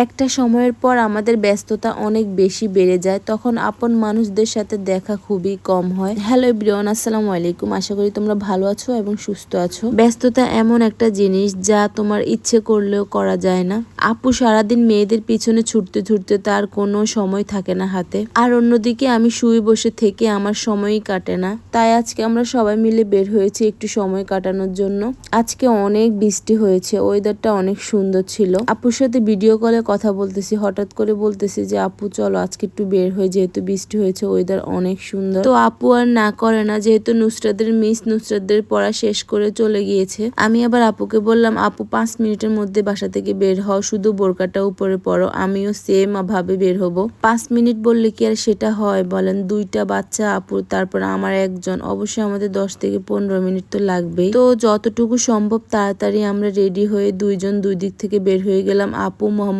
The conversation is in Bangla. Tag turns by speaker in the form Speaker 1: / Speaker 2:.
Speaker 1: একটা সময়ের পর আমাদের ব্যস্ততা অনেক বেশি বেড়ে যায়, তখন আপন মানুষদের সাথে দেখা খুবই কম হয়। হ্যালো এভরিওয়ান, আসসালামু আলাইকুম। আশা করি তোমরা ভালো আছো এবং সুস্থ আছো। ব্যস্ততা এমন একটা জিনিস যা তোমার ইচ্ছে করলেও করা যায় না। আপু সারাদিন মেয়েদের পিছনে ছুটতে ছুটতে তার কোনো সময় থাকে না হাতে, আর অন্যদিকে আমি শুয়ে বসে থেকে আমার সময়ই কাটে না। তাই আজকে আমরা সবাই মিলে বের হয়েছি একটু সময় কাটানোর জন্য। আজকে অনেক বৃষ্টি হয়েছে, ওয়েদারটা অনেক সুন্দর ছিল। আপুর সাথে ভিডিও কলে কথা বলতেছি, হঠাৎ করে বলতেছি যে আপু চলো আজকে একটু বের হয়ে, যেহেতু বৃষ্টি হয়েছে, ওয়েদার অনেক সুন্দর। তো আপু আর না করে না, যেহেতু নুসরাতদের পড়া শেষ করে চলে গিয়েছে। আমি আবার আপুকে বললাম, আপু 5 মিনিটের মধ্যে বাসা থেকে বের হও, শুধু বোরকাটা উপরে পরো। আমিও সেম ভাবে বের হব। 5 মিনিট বললে কি আর সেটা হয় বলেন? 2টা বাচ্চা আপু, তারপর আমার একজন, অবশ্যই আমাদের 10 থেকে 15 মিনিট তো লাগবেই। তো যতটুকু সম্ভব তাড়াতাড়ি আমরা রেডি হয়ে দুইজন দুই দিক থেকে বের হয়ে গেলাম। আপু মোহাম্মদ